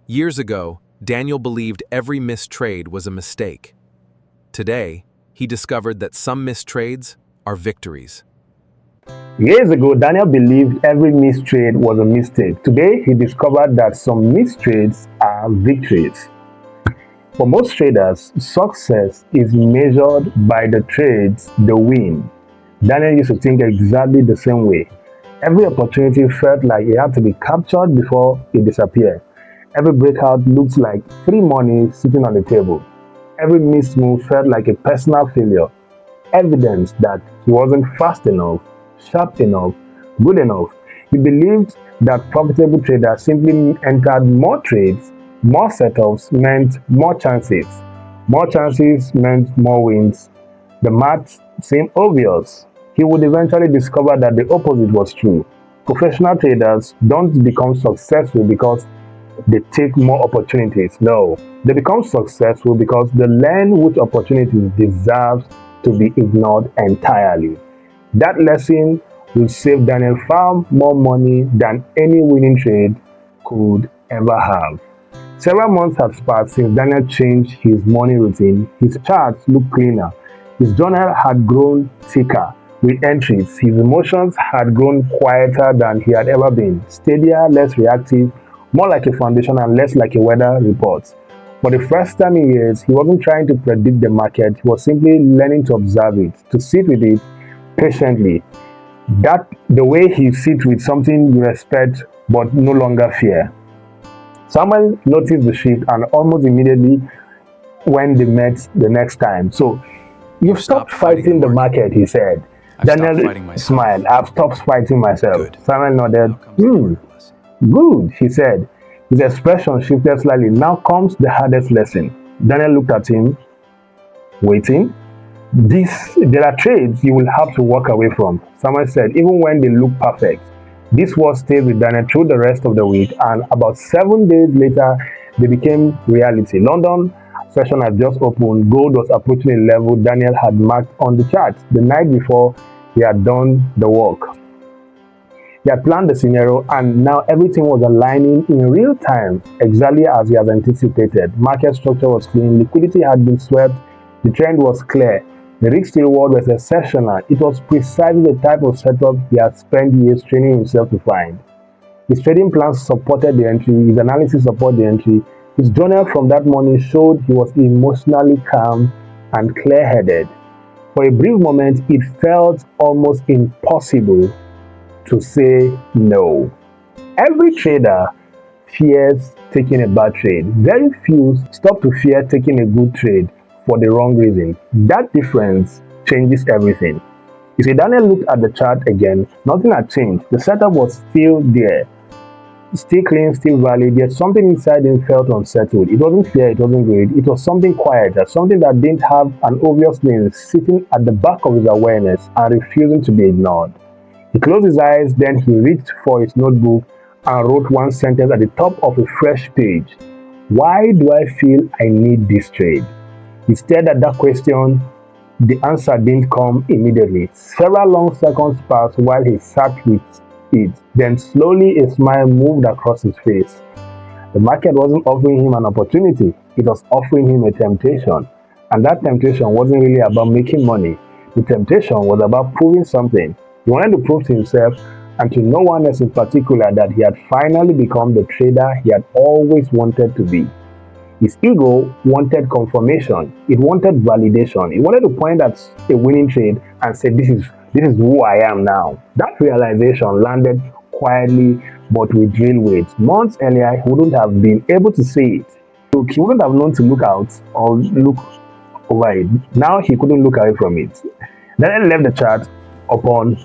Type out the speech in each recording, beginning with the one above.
Years ago, Daniel believed every missed trade was a mistake. Today, he discovered that some missed trades are victories. Years ago, Daniel believed every missed trade was a mistake. Today, he discovered that some missed trades are victories. For most traders, success is measured by the trades they win. Daniel used to think exactly the same way. Every opportunity felt like it had to be captured before it disappeared. Every breakout looked like free money sitting on the table. Every missed move felt like a personal failure, evidence that he wasn't fast enough, sharp enough, good enough. He believed that profitable traders simply entered more trades, more setups meant more chances. More chances meant more wins. The math seemed obvious. He would eventually discover that the opposite was true. Professional traders don't become successful because they take more opportunities. No, they become successful because they learn which opportunities deserve to be ignored entirely. That lesson will save Daniel far more money than any winning trade could ever have. Several months had passed since Daniel changed his morning routine. His charts looked cleaner. His journal had grown thicker with entries. His emotions had grown quieter than he had ever been, steadier, less reactive, more like a foundation and less like a weather report. For the first time in years, he wasn't trying to predict the market, he was simply learning to observe it, to sit with it patiently. That the way he sits with something you respect but no longer fear. Samuel noticed the shift and almost immediately when they met the next time. So, you've stopped fighting the market, he said. I've stopped Daniel fighting myself. smiled. I've stopped fighting myself. Good. Samuel nodded. Now comes the important lesson. Good, he said. His expression shifted slightly. Now comes the hardest lesson. Daniel looked at him, waiting. There are trades you will have to walk away from, Samuel said, even when they look perfect. This word stayed with Daniel through the rest of the week, and about 7 days later, they became reality. London session had just opened. Gold was approaching a level Daniel had marked on the chart the night before he had done the work. He had planned the scenario, and now everything was aligning in real time, exactly as he had anticipated. Market structure was clean, liquidity had been swept, the trend was clear. The risk reward was exceptional. It was precisely the type of setup he had spent years training himself to find. His trading plans supported the entry, his analysis supported the entry. His journal from that morning showed he was emotionally calm and clear-headed. For a brief moment, it felt almost impossible to say no. Every trader fears taking a bad trade. Very few stop to fear taking a good trade for the wrong reason. That difference changes everything. You see, Daniel looked at the chart again. Nothing had changed. The setup was still there. Still clean, still valid, yet something inside him felt unsettled. It wasn't fear, it wasn't greed, it was something quieter, something that didn't have an obvious name sitting at the back of his awareness and refusing to be ignored. He closed his eyes, then he reached for his notebook and wrote one sentence at the top of a fresh page. Why do I feel I need this trade? He stared at that question. The answer didn't come immediately. Several long seconds passed while he sat with it. Then slowly a smile moved across his face. The market wasn't offering him an opportunity, it was offering him a temptation. And that temptation wasn't really about making money. The temptation was about proving something. He wanted to prove to himself and to no one else in particular that he had finally become the trader he had always wanted to be. His ego wanted confirmation. It wanted validation. It wanted to point at a winning trade and say, this is who I am now. That realization landed quietly but with real weight. Months earlier, he wouldn't have been able to say it. Look, he wouldn't have known to look out or look over it. Now he couldn't look away from it. Then he left the chart open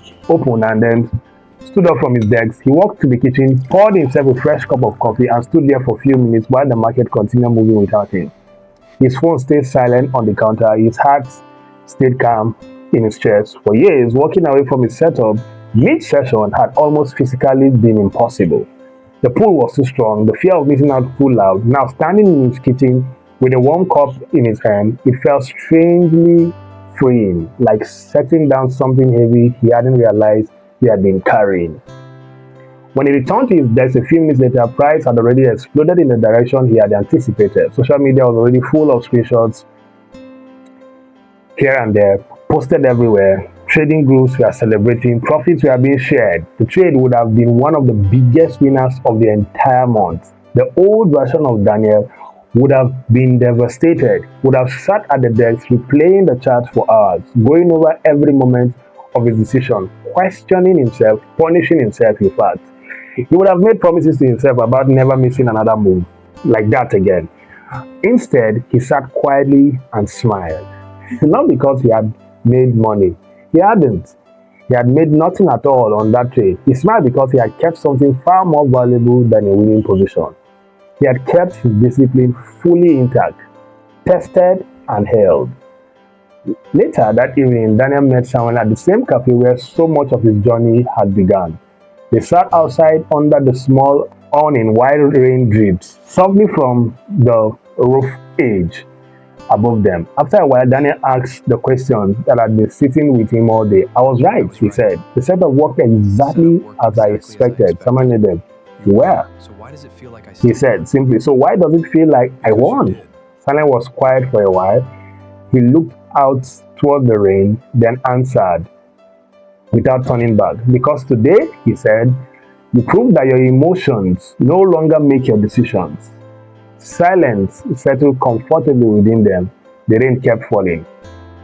and then stood up from his desk. He walked to the kitchen, poured himself a fresh cup of coffee, and stood there for a few minutes while the market continued moving without him. His phone stayed silent on the counter. His heart stayed calm in his chest. For years, walking away from his setup mid-session had almost physically been impossible. The pull was too strong. The fear of missing out too loud. Now, standing in his kitchen with a warm cup in his hand, it felt strangely freeing, like setting down something heavy he hadn't realized he had been carrying. When he returned to his desk a few minutes later, price had already exploded in the direction he had anticipated. Social media was already full of screenshots here and there, posted everywhere. Trading groups were celebrating, profits were being shared. The trade would have been one of the biggest winners of the entire month. The old version of Daniel would have been devastated, would have sat at the desk replaying the chart for hours, going over every moment of his decision, questioning himself, punishing himself, in fact. He would have made promises to himself about never missing another move like that again. Instead, he sat quietly and smiled. Not because he had made money. He hadn't. He had made nothing at all on that trade. He smiled because he had kept something far more valuable than a winning position. He had kept his discipline fully intact, tested and held. Later that evening, Daniel met someone at the same cafe where so much of his journey had begun. They sat outside under the small awning while rain drips softly from the roof edge above them. After a while, Daniel asked the question that had been sitting with him all day. I was right, he said. The setup worked exactly as I expected. Someone made them. You were. He said simply. So why does it feel like I won? Daniel was quiet for a while. He looked out toward the rain, then answered without turning back. Because today, he said, you proved that your emotions no longer make your decisions. Silence settled comfortably within them. The rain kept falling.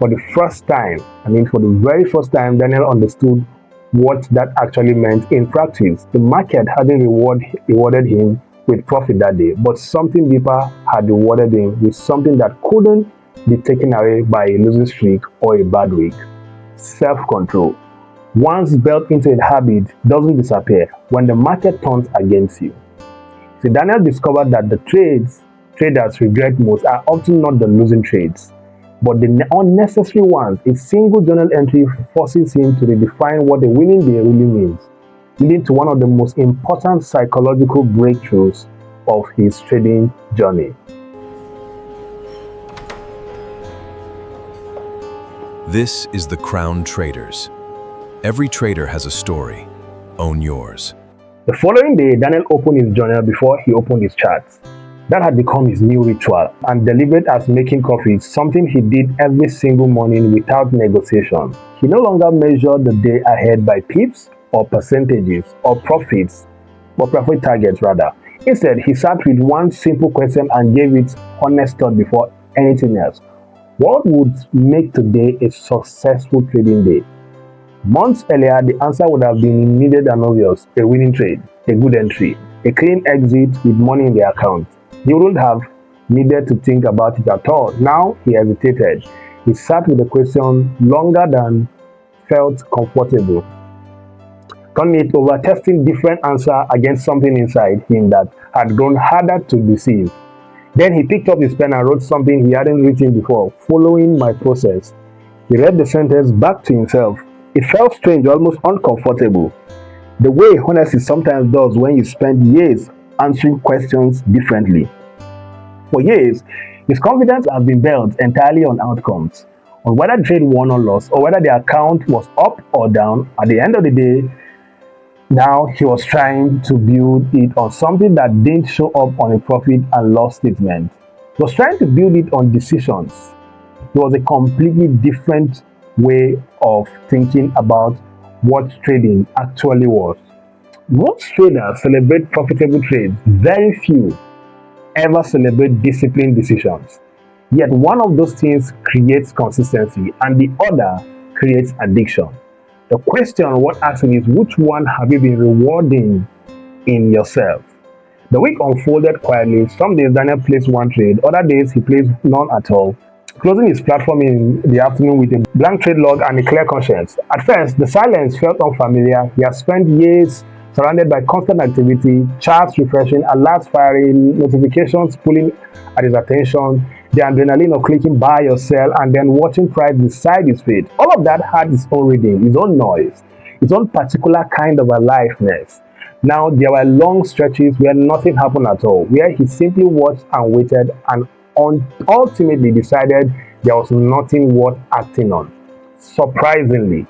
For the first time, for the very first time, Daniel understood what that actually meant in practice. The market hadn't rewarded him with profit that day, but something deeper had rewarded him with something that couldn't be taken away by a losing streak or a bad week. Self-control. Once built into a habit, doesn't disappear when the market turns against you. See, Daniel discovered that the traders regret most are often not the losing trades, but the unnecessary ones. A single journal entry forces him to redefine what a winning day really means, leading to one of the most important psychological breakthroughs of his trading journey. This is the Crown Traders. Every trader has a story. Own yours. The following day, Daniel opened his journal before he opened his charts. That had become his new ritual, and deliberate as making coffee, something he did every single morning without negotiation. He no longer measured the day ahead by pips or percentages or profit targets rather. Instead, he sat with one simple question and gave it honest thought before anything else. What would make today a successful trading day? Months earlier, the answer would have been immediate and obvious: a winning trade, a good entry, a clean exit with money in the account. He wouldn't have needed to think about it at all. Now he hesitated. He sat with the question longer than felt comfortable, turning it over, testing different answers against something inside him that had grown harder to deceive. Then he picked up his pen and wrote something he hadn't written before. Following my process. He read the sentence back to himself. It felt strange, almost uncomfortable. The way honesty sometimes does when you spend years answering questions differently. For years, his confidence has been built entirely on outcomes, on whether the trade won or lost, or whether the account was up or down. At the end of the day, now he was trying to build it on something that didn't show up on a profit and loss statement. He was trying to build it on decisions. It was a completely different way of thinking about what trading actually was. Most traders celebrate profitable trades. Very few ever celebrate disciplined decisions. Yet one of those things creates consistency and the other creates addiction. The question worth asking is, which one have you been rewarding in yourself? The week unfolded quietly. Some days Daniel placed one trade, other days he placed none at all, closing his platform in the afternoon with a blank trade log and a clear conscience. At first, the silence felt unfamiliar. He had spent years surrounded by constant activity, charts refreshing, alerts firing, notifications pulling at his attention, the adrenaline of clicking buy or sell, and then watching price decide his fate. All of that had its own rhythm, its own noise, its own particular kind of aliveness. Now, there were long stretches where nothing happened at all, where he simply watched and waited and ultimately decided there was nothing worth acting on. Surprisingly,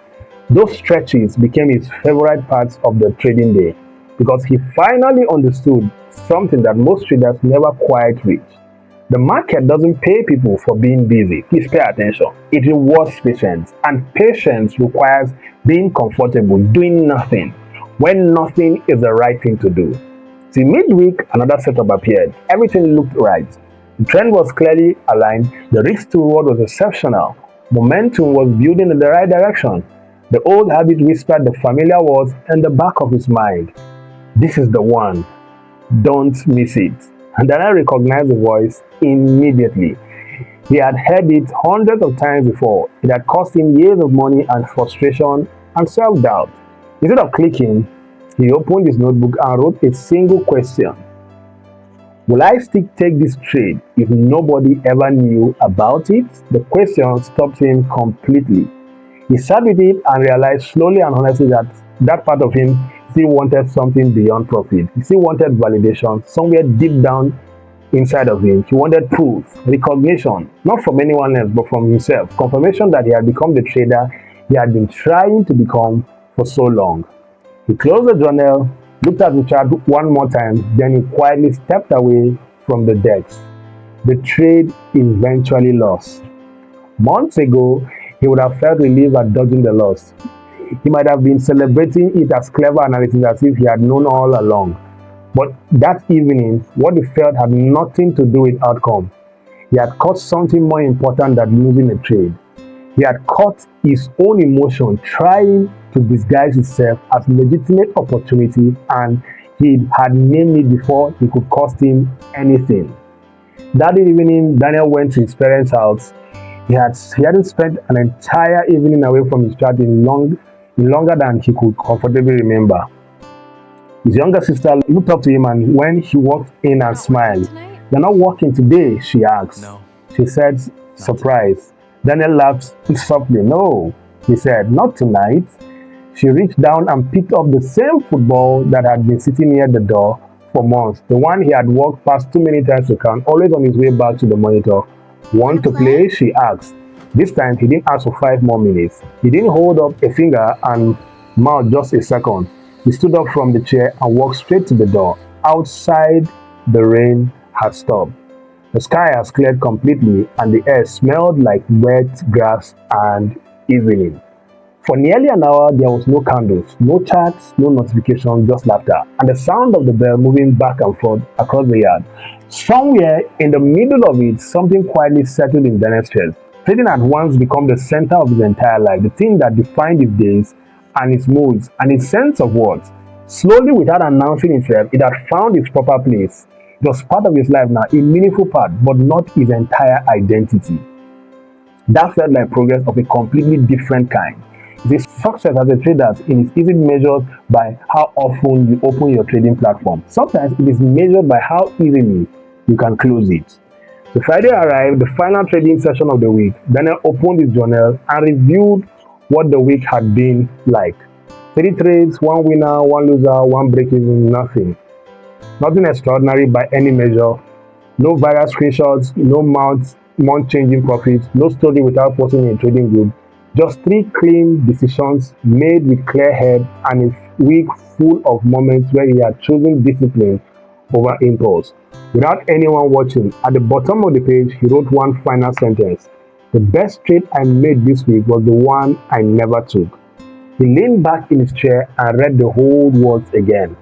those stretches became his favorite parts of the trading day. because he finally understood something that most traders never quite reach. The market doesn't pay people for being busy. Please pay attention. It rewards patience, and patience requires being comfortable doing nothing when nothing is the right thing to do. See, midweek, another setup appeared. Everything looked right. The trend was clearly aligned. The risk to reward was exceptional. Momentum was building in the right direction. The old habit whispered the familiar words in the back of his mind. This is the one. Don't miss it. And then I recognized the voice immediately. He had heard it hundreds of times before. It had cost him years of money and frustration and self-doubt. Instead of clicking, he opened his notebook and wrote a single question. Will I still take this trade if nobody ever knew about it? The question stopped him completely. He sat with it and realized slowly and honestly that that part of him still wanted something beyond profit. He still wanted validation somewhere deep down inside of him. He wanted proof, recognition, not from anyone else but from himself, confirmation that he had become the trader he had been trying to become for so long. He closed the journal, looked at the chart one more time, then he quietly stepped away from the desk. The trade eventually lost. Months ago, he would have felt relief at dodging the loss. He might have been celebrating it as clever analysis as if he had known all along. But that evening, what he felt had nothing to do with outcome. He had caught something more important than losing a trade. He had caught his own emotion trying to disguise itself as legitimate opportunity, and he had named it before it could cost him anything. That evening, Daniel went to his parents' house. He hadn't spent an entire evening away from his child in longer than he could comfortably remember. His younger sister looked up to him, and when he walked in and smiled, "You're not working today?" she asked. No, She said, surprised. Daniel laughed softly. "No," he said, "not tonight." She reached down and picked up the same football that had been sitting near the door for months, the one he had walked past too many times to count, always on his way back to the monitor. "Want to play?" she asked. This time, he didn't ask for 5 more minutes. He didn't hold up a finger and mouth just a second. He stood up from the chair and walked straight to the door. Outside, the rain had stopped. The sky has cleared completely, and the air smelled like wet grass and evening. For nearly an hour, there was no candles, no chats, no notifications, just laughter, and the sound of the bell moving back and forth across the yard. Somewhere in the middle of it, something quietly settled in Daniel's chest. Trading had once become the center of his entire life, the thing that defined his days and his moods and his sense of worth. Slowly, without announcing itself, it had found its proper place. It was part of his life now, a meaningful part, but not his entire identity. That felt like progress of a completely different kind. The success as a trader isn't measured by how often you open your trading platform. Sometimes it is measured by how easily you can close it. So Friday arrived, the final trading session of the week. Daniel opened his journal and reviewed what the week had been like. 3 trades, 1 winner, 1 loser, 1 break-even, nothing. Nothing extraordinary by any measure. No viral screenshots, no month-changing profits, no story without posting in a trading group. Just 3 clean decisions made with clear head, and a week full of moments where he had chosen discipline over impulse. Without anyone watching, at the bottom of the page, he wrote one final sentence. "The best trade I made this week was the one I never took." He leaned back in his chair and read the whole words again.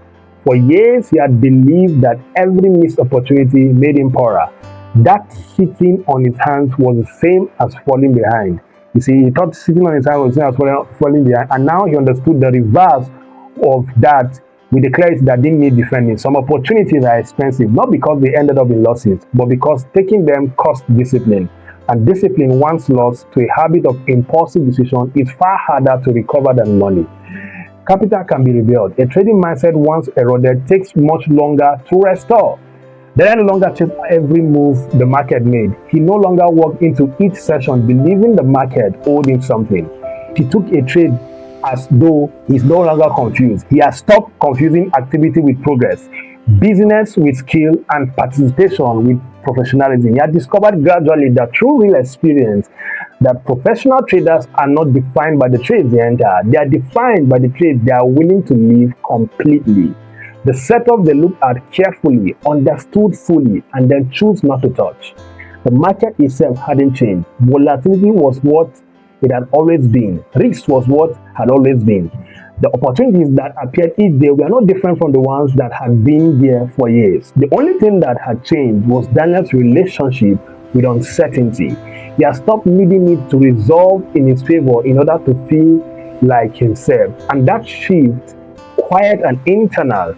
For years, he had believed that every missed opportunity made him poorer. That sitting on his hands was the same as falling behind. You see, he thought sitting on his hands was the same as falling behind, and now he understood the reverse of that with the clarity that didn't need defending. Some opportunities are expensive, not because they ended up in losses, but because taking them cost discipline. And discipline, once lost to a habit of impulsive decision, is far harder to recover than money. Capital can be rebuilt. A trading mindset once eroded takes much longer to restore. Daniel no longer chased every move the market made. He no longer walked into each session believing the market owed him something. He took a trade as though he's no longer confused. He has stopped confusing activity with progress, business with skill, and participation with professionalism. He had discovered gradually that through real experience, that professional traders are not defined by the trades they enter. They are defined by the trades they are willing to leave completely. The setup they looked at carefully, understood fully, and then chose not to touch. The market itself hadn't changed. Volatility was what it had always been. Risk was what had always been. The opportunities that appeared each day were not different from the ones that had been there for years. The only thing that had changed was Daniel's relationship with uncertainty. He had stopped needing it to resolve in his favor in order to feel like himself. And that shift, quiet and internal,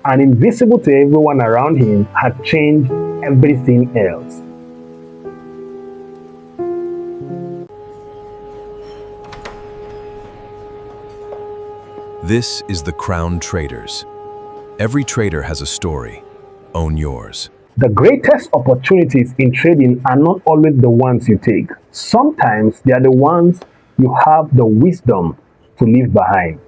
and invisible to everyone around him, had changed everything else. This is the Crown Traders. Every trader has a story. Own yours. The greatest opportunities in trading are not always the ones you take. Sometimes they are the ones you have the wisdom to leave behind.